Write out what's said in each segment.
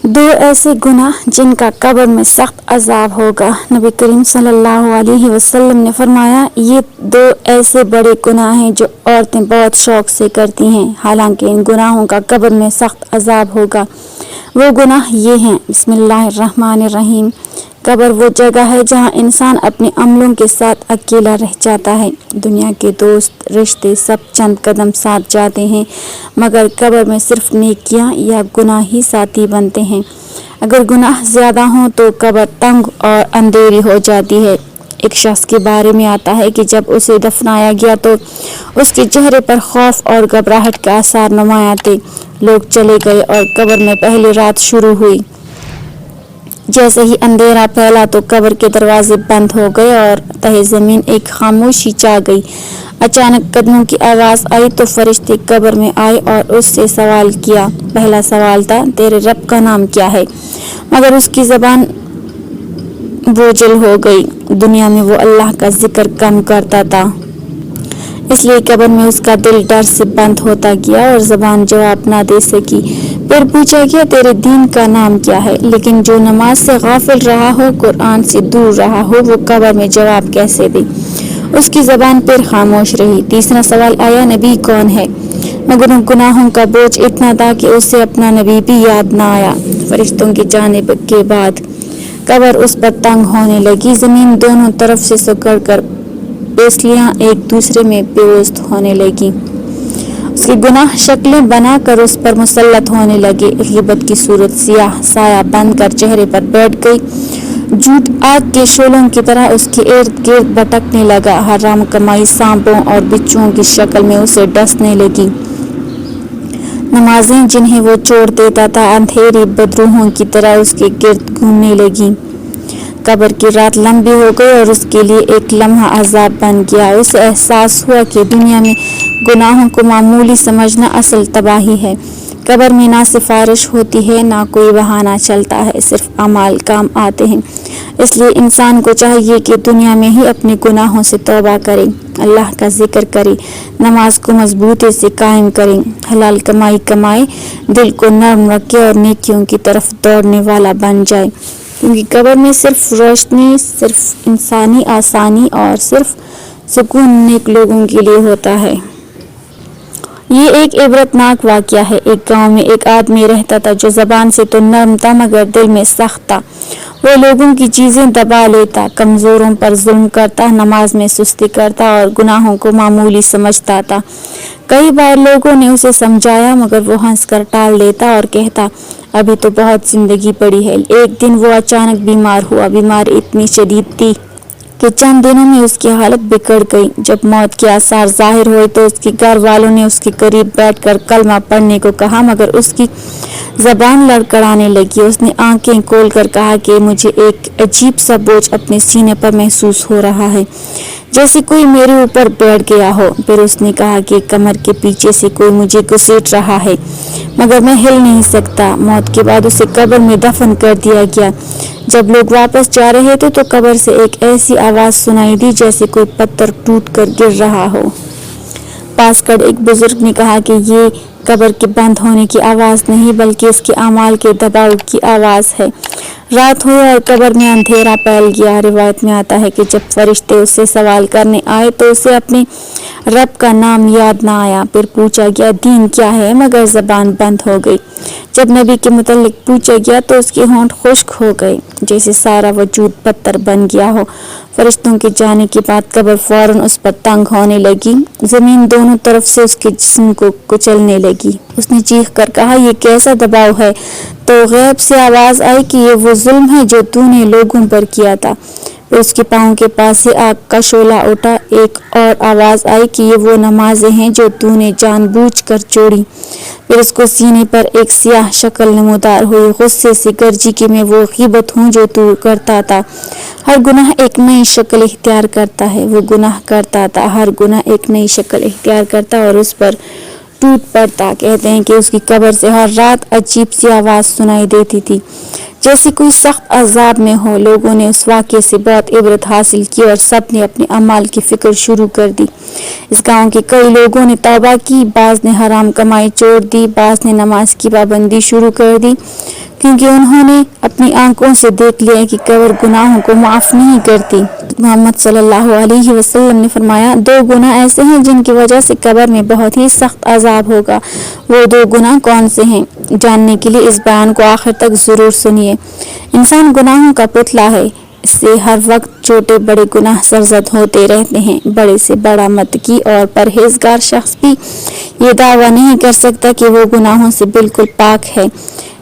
दो ऐसे गुनाह जिनका कब्र में सख्त अजाब होगा। नबी करीम सल्लल्लाहु अलैहि वसल्लम ने फरमाया, ये दो ऐसे बड़े गुनाह हैं जो औरतें बहुत शौक से करती हैं, हालांकि इन गुनाहों का कब्र में सख्त अजाब होगा। वो गुनाह ये हैं, बिस्मिल्लाहिर्रहमानिर्रहीम। कब्र वो जगह है जहाँ इंसान अपने अमलों के साथ अकेला रह जाता है। दुनिया के दोस्त रिश्ते सब चंद कदम साथ जाते हैं, मगर कब्र में सिर्फ नेकियां या गुनाह ही साथी बनते हैं। अगर गुनाह ज़्यादा हों तो कब्र तंग और अंधेरी हो जाती है। एक शख्स के बारे में आता है कि जब उसे दफनाया गया तो उसके चेहरे पर खौफ और घबराहट के आसार नुमायां थे। लोग चले गए और कब्र में पहली रात शुरू हुई। जैसे ही अंधेरा फैला तो कब्र के दरवाजे बंद हो गए और तहे ज़मीन एक खामोशी छा गई। अचानक कदमों की आवाज़ आई तो फरिश्ते कब्र में आए और उससे सवाल किया। पहला सवाल था, तेरे रब का नाम क्या है? मगर उसकी ज़बान बोझल हो गई। दुनिया में वो अल्लाह का जिक्र कम करता था, इसलिए कब्र में उसका दिल डर से बंद होता गया और ज़बान जवाब ना दे सकी। फिर पूछा गया, तेरे दीन का नाम क्या है? लेकिन जो नमाज से गाफिल रहा हो, कुरान से दूर रहा हो, वो कब्र में जवाब कैसे दे? उसकी ज़बान फिर खामोश रही। तीसरा सवाल आया, नबी कौन है? मगर गुनाहों का बोझ इतना था कि उसे अपना नबी भी याद ना आया। फरिश्तों के जाने के बाद कब्र उस पर तंग होने लगी। ज़मीन दोनों तरफ से सिकुड़ कर पेसलियाँ एक दूसरे में पेवस्त होने लगी। उसके गुनाह शक्लें बनाकर उस पर मुसल्लत होने लगे। ग़ीबत की सूरत सियाह साया बनकर चेहरे पर बैठ गई। झूठ आग के शोलों की तरह उसके इर्द गिर्द भटकने लगा। हराम कमाई सांपों और बिच्छुओं की शक्ल में उसे डसने लगी। नमाजें जिन्हें वो छोड़ देता था अंधेरी बदरूहों की तरह उसके गिर्द घूमने लगी। कब्र की रात लंबी हो गई और उसके लिए एक लम्हा अजाब बन गया। उसे एहसास हुआ कि दुनिया में गुनाहों को मामूली समझना असल तबाही है। कब्र में ना सिफारिश होती है, ना कोई बहाना चलता है, सिर्फ अमाल काम आते हैं। इसलिए इंसान को चाहिए कि दुनिया में ही अपने गुनाहों से तौबा करे, अल्लाह का जिक्र करे, नमाज को मजबूती से कायम करे, हलाल कमाई कमाए, दिल को नर्म रखे और नेकियों की तरफ दौड़ने वाला बन जाए। क्योंकि कब्र में सिर्फ रोशनी, सिर्फ इंसानी आसानी और सिर्फ सुकून नेक लोगों के लिए होता है। ये एक इबरतनाक वाक़या है। एक गांव में एक आदमी रहता था जो ज़बान से तो नर्म था मगर दिल में सख्त था। वो लोगों की चीज़ें दबा लेता, कमज़ोरों पर जुल्म करता, नमाज में सुस्ती करता और गुनाहों को मामूली समझता था। कई बार लोगों ने उसे समझाया मगर वो हंसकर टाल देता और कहता, अभी तो बहुत ज़िंदगी पड़ी है। एक दिन वो अचानक बीमार हुआ। बीमारी इतनी शदीद थी कि चंद दिनों में उसकी हालत बिगड़ गई। जब मौत के आसार जाहिर हुए तो उसके घर वालों ने उसके करीब बैठकर कलमा पढ़ने को कहा, मगर उसकी ज़बान लड़खड़ाने लगी। उसने आंखें खोलकर कहा कि मुझे एक अजीब सा बोझ अपने सीने पर महसूस हो रहा है, जैसे कोई मेरे ऊपर बैठ गया हो। फिर उसने कहा कि कमर के पीछे से कोई मुझे घसीट रहा है, मगर मैं हिल नहीं सकता। मौत के बाद उसे कब्र में दफन कर दिया गया। जब लोग वापस जा रहे थे तो कब्र से एक ऐसी आवाज़ सुनाई दी जैसे कोई पत्थर टूट कर गिर रहा हो। पास कर एक बुजुर्ग ने कहा कि ये कब्र के बंद होने की आवाज़ नहीं बल्कि इसके अमाल के दबाव की आवाज़ है। रात हुई और कब्र में अंधेरा फैल गया। रिवायत में आता है कि जब फरिश्ते उससे सवाल करने आए तो उसे अपने रब का नाम याद ना आया। फिर पूछा गया, दीन क्या है? मगर ज़बान बंद हो गई। जब नबी के मुतल्लिक पूछा गया तो उसके होंठ खुश्क हो गए, जैसे सारा वजूद पत्थर बन गया हो। फरिश्तों के जाने के बाद कब्र फौरन उस पर तंग होने लगी। ज़मीन दोनों तरफ से उसके जिस्म को कुचलने लगी। उसने चीख कर कहा, ये कैसा दबाव है? तो गैब से आवाज़ आई कि ये वो जुल्म है जो तूने लोगों पर किया था। फिर उसके पाँव के पास से आग का शोला उठा। एक और आवाज़ आई कि ये वो नमाजें हैं जो तूने जानबूझकर छोड़ी। फिर उसको सीने पर एक सियाह शक्ल नमूदार हुई। गुस्से से गरजी कि मैं वो ग़ीबत हूँ जो तू करता था। हर गुनाह एक नई शक्ल इख्तियार करता है। वो गुनाह करता था, हर गुनाह एक नई शक्ल इख्तियार करता और उस पर टूट पड़ता। कहते हैं कि उसकी कब्र से हर रात अजीब सी आवाज़ सुनाई देती थी, जैसे कोई सख्त अजाब में हो। लोगों ने उस वाक़े से बहुत इबरत हासिल की और सब ने अपने अमाल की फ़िक्र शुरू कर दी। इस गांव के कई लोगों ने तौबा की, बाज़ ने हराम कमाई छोड़ दी, बाज़ ने नमाज की पाबंदी शुरू कर दी, क्योंकि उन्होंने अपनी आंखों से देख लिया कि कब्र गुनाहों को माफ़ नहीं करती। मोहम्मद सल्लल्लाहु अलैहि वसल्लम ने फरमाया, 2 गुनाह ऐसे हैं जिनकी वजह से कब्र में बहुत ही सख्त अजाब होगा। वो 2 गुनाह कौन से हैं? जानने के लिए इस बयान को आखिर तक ज़रूर सुनिए। इंसान गुनाहों का पुतला है, इससे हर वक्त छोटे बड़े गुनाह सरजद होते रहते हैं। बड़े से बड़ा मतकी और परहेजगार शख्स भी ये दावा नहीं कर सकता कि वो गुनाहों से बिल्कुल पाक है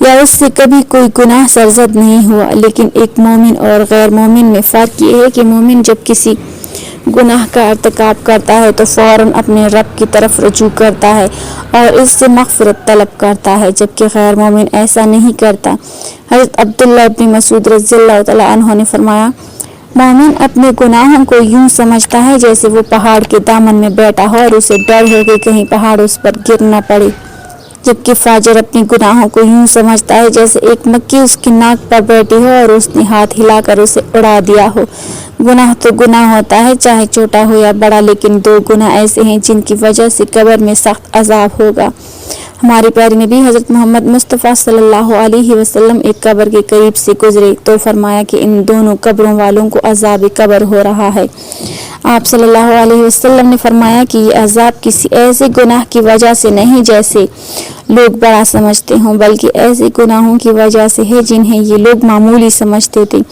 या उससे कभी कोई गुनाह सरजद नहीं हुआ। लेकिन एक मोमिन और गैर मोमिन में फ़र्क ये है कि मोमिन जब किसी गुनाह का इर्तिकाब करता है तो फ़ौरन अपने रब की तरफ रुजू करता है और इससे मग़फ़िरत तलब करता है, जबकि गैर मोमिन ऐसा नहीं करता। हज़रत अब्दुल्लाह इब्न मसूद रज़ियल्लाहु तआला अन्हु ने फरमाया, मोमिन अपने गुनाहों को यूं समझता है जैसे वो पहाड़ के दामन में बैठा हो और उसे डर हो कि कहीं पहाड़ उस पर गिर न पड़े, जबकि फाजिर अपने गुनाहों को यूं समझता है जैसे एक मक्खी उसकी नाक पर बैठी हो और उसने हाथ हिलाकर उसे उड़ा दिया हो। गुनाह तो गुनाह होता है, चाहे छोटा हो या बड़ा, लेकिन 2 गुनाह ऐसे हैं जिनकी वजह से कब्र में सख्त अजाब होगा। हमारे प्यारे नबी हज़रत मोहम्मद मुस्तफ़ा सल्लल्लाहु अलैहि वसल्लम एक कब्र के करीब से गुजरे तो फरमाया कि इन दोनों कब्रों वालों को अजाब कब्र हो रहा है। आप सल्लल्लाहु अलैहि वसल्लम ने फरमाया कि ये अजाब किसी ऐसे गुनाह की वजह से नहीं जैसे लोग बड़ा समझते हों, बल्कि ऐसे गुनाहों की वजह से है जिन्हें ये लोग मामूली समझते थे।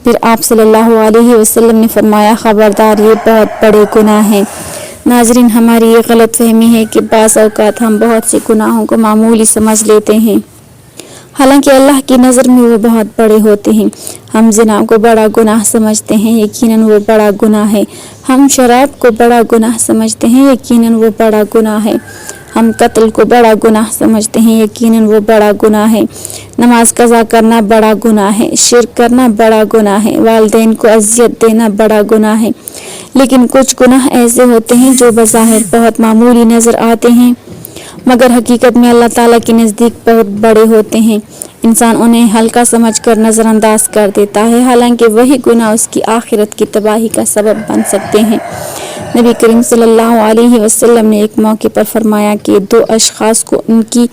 फिर आप सल्लल्लाहु अलैहि वसल्लम ने फरमाया, खबरदार, ये बहुत बड़े गुनाह हैं। नाज़रीन, हमारी ये गलत फहमी है कि बाज़ औक़ात हम बहुत से गुनाहों को मामूली समझ लेते हैं, हालांकि अल्लाह की नज़र में वो बहुत बड़े होते हैं। हम ज़िना को बड़ा गुनाह समझते हैं, यकीनन वो बड़ा गुनाह है। हम शराब को बड़ा गुनाह समझते हैं, यकीनन वो बड़ा गुनाह है। हम कत्ल को बड़ा गुनाह समझते हैं, यकीनन वो बड़ा गुनाह है। नमाज कज़ा करना बड़ा गुनाह है, शिर्क करना बड़ा गुनाह है, वालिदैन को अज़ियत देना बड़ा गुनाह है। लेकिन कुछ गुनाह ऐसे होते हैं जो बज़ाहिर बहुत मामूली नज़र आते हैं, मगर हकीकत में अल्लाह ताला के नज़दीक बहुत बड़े होते हैं। इंसान उन्हें हल्का समझकर नज़रअंदाज कर देता है, हालांकि वही गुनाह उसकी आखिरत की तबाही का सबब बन सकते हैं। नबी करीम सल्लल्लाहु अलैहि वसल्लम ने एक मौके पर फरमाया कि 2 अशख़ास को उनकी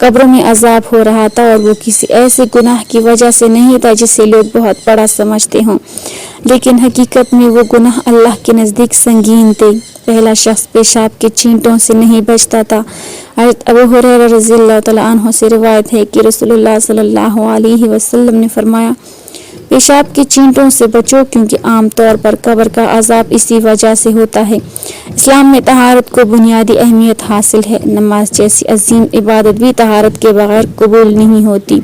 कब्रों में अजाब हो रहा था और वो किसी ऐसे गुनाह की वजह से नहीं था जिसे लोग बहुत बड़ा समझते हों, लेकिन हकीकत में वो गुनाह अल्लाह के नज़दीक संगीन थे। पहला शख्स पेशाब के छींटों से नहीं बचता था। हज़रत अबू हुरैरा रज़ियल्लाहु तआला अन्हु से रिवायत है कि रसूलुल्लाह सल्लल्लाहु अलैहि वसल्लम ने फरमाया, पेशाब के छींटों से बचो, क्योंकि आम तौर पर कब्र का अजाब इसी वजह से होता है। इस्लाम में तहारत को बुनियादी अहमियत हासिल है। नमाज जैसी अजीम इबादत भी तहारत के बगैर कबूल नहीं होती।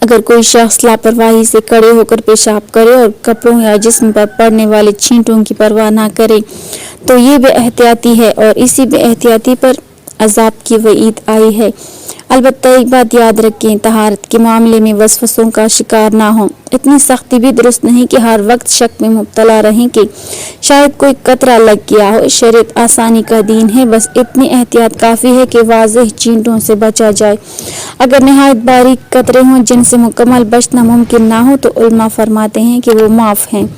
अगर कोई शख्स लापरवाही से खड़े होकर पेशाब करे और कपड़ों या जिस्म पर पड़ने वाले छींटों की परवाह न करे तो ये बेएहतियाती है और इसी बेएहतियाती पर अजाब की वईद आई है। अलबत्ता एक बात याद रखें, तहारत के मामले में वसवसों का शिकार ना हो। इतनी सख्ती भी दुरुस्त नहीं कि हर वक्त शक में मुब्तला रहें कि शायद कोई कतरा लग गया हो। शरीयत आसानी का दीन है, बस इतनी एहतियात काफ़ी है कि वाज़ेह चींटों से बचा जाए। अगर नहायत बारीक कतरे हों जिनसे मुकम्मल बचना मुमकिन ना हो तो उलमा फरमाते हैं कि वो माफ़ हैं।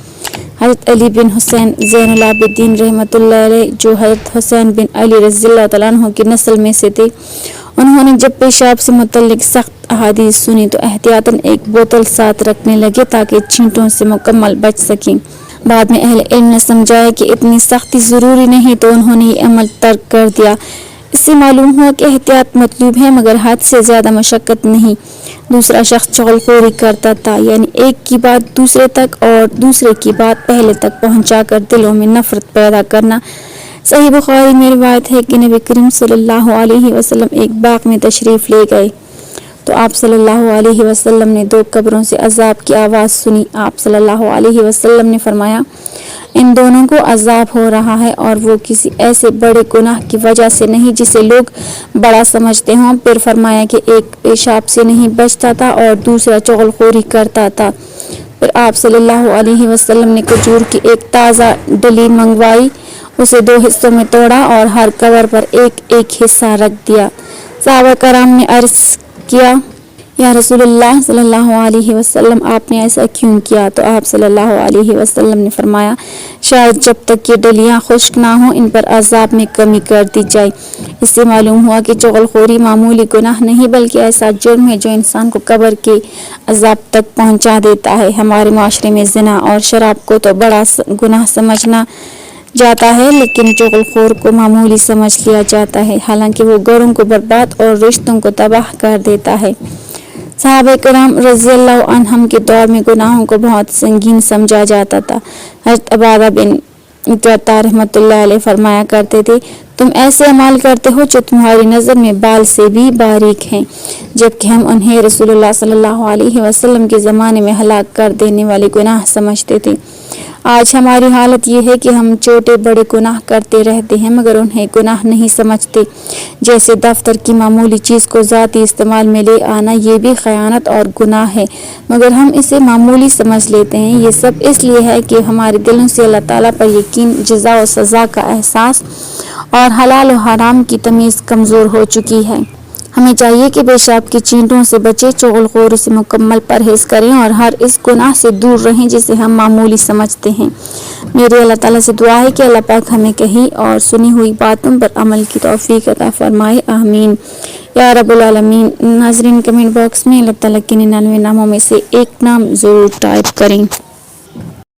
हज़रत अली बिन हुसैन ज़ैनुल आबिदीन रहमतुल्लाह अलैह, जो हज़रत हुसैन बिन अली रज़ियल्लाहु तआला अन्हु की नस्ल में से थे, उन्होंने जब पेशाब से मुतल्लिक सख्त अहादीस सुनी तो एहतियातन एक बोतल साथ रखने लगे ताकि छींटों से मुकम्मल बच सकें। बाद में अहले इल्म ने समझाया कि इतनी सख्ती ज़रूरी नहीं, तो उन्होंने ये अमल तर्क कर दिया। इससे मालूम हुआ कि एहतियात मतलूब है, मगर हद से ज़्यादा मशक्क़त नहीं। दूसरा शख्स चगलखोरी करता था, यानी एक की बात दूसरे तक और दूसरे की बात पहले तक पहुँचाकर दिलों में नफ़रत पैदा करना। सही बुखारी में रिवायत है कि नबी करीम सल्लल्लाहु अलैहि वसल्लम एक बाग में तशरीफ़ ले गए तो आप सल्लल्लाहु अलैहि वसल्लम ने 2 कब्रों से अजाब की आवाज़ सुनी। आप सल्लल्लाहु अलैहि वसल्लम ने फरमाया, इन दोनों को अजाब हो रहा है और वो किसी ऐसे बड़े गुनाह की वजह से नहीं जिसे लोग बड़ा समझते हों। फिर फरमाया कि एक पेशाब से नहीं बचता था और दूसरा चुगलखोरी करता था। फिर आप सल्लल्लाहु अलैहि वसल्लम ने खजूर की एक ताज़ा डली मंगवाई, उसे 2 हिस्सों में तोड़ा और हर कब्र पर एक एक हिस्सा रख दिया। सहाबा कराम ने अर्ज़ किया, یا رسول اللہ صلی اللہ علیہ وسلم آپ نے ایسا کیوں کیا؟ تو آپ صلی اللہ علیہ وسلم نے فرمایا شاید جب تک یہ ڈلیاں خشک نہ ہوں ان پر عذاب میں کمی کر دی جائے۔ اس سے معلوم ہوا کہ چغل خوری معمولی گناہ نہیں بلکہ ایسا جرم ہے جو انسان کو قبر کے عذاب تک پہنچا دیتا ہے۔ ہمارے معاشرے میں زنا اور شراب کو تو بڑا گناہ سمجھنا جاتا ہے لیکن چغل خور کو معمولی سمجھ لیا جاتا ہے، حالانکہ وہ گھروں کو برباد اور رشتوں کو تباہ کر دیتا ہے۔ صحابہ کرام رضی اللہ عنہم کے دور میں گناہوں کو بہت سنگین سمجھا جاتا تھا۔ حضرت عبادہ بن درتا رحمۃ اللہ علیہ فرمایا کرتے تھے تم ایسے اعمال کرتے ہو جو تمہاری نظر میں بال سے بھی باریک ہیں، جبکہ ہم انہیں رسول اللہ صلی اللہ علیہ وسلم کے زمانے میں ہلاک کر دینے والے گناہ سمجھتے تھے۔ آج ہماری حالت یہ ہے کہ ہم چھوٹے بڑے گناہ کرتے رہتے ہیں مگر انہیں گناہ نہیں سمجھتے، جیسے دفتر کی معمولی چیز کو ذاتی استعمال میں لے آنا، یہ بھی خیانت اور گناہ ہے مگر ہم اسے معمولی سمجھ لیتے ہیں۔ یہ سب اس لیے ہے کہ ہمارے دلوں سے اللہ تعالیٰ پر یقین، جزا و سزا کا احساس اور حلال و حرام کی تمیز کمزور ہو چکی ہے۔ ہمیں چاہیے کہ بے شاب کی چینٹوں سے بچیں، چغل خور سے مکمل پرہیز کریں اور ہر اس گناہ سے دور رہیں جسے ہم معمولی سمجھتے ہیں۔ میری اللہ تعالیٰ سے دعا ہے کہ اللہ پاک ہمیں کہی اور سنی ہوئی باتوں پر عمل کی توفیق عطا فرمائے، آمین یا رب العالمین۔ ناظرین کمنٹ باکس میں اللہ تعالیٰ کے 99 ناموں میں سے ایک نام ضرور ٹائپ کریں۔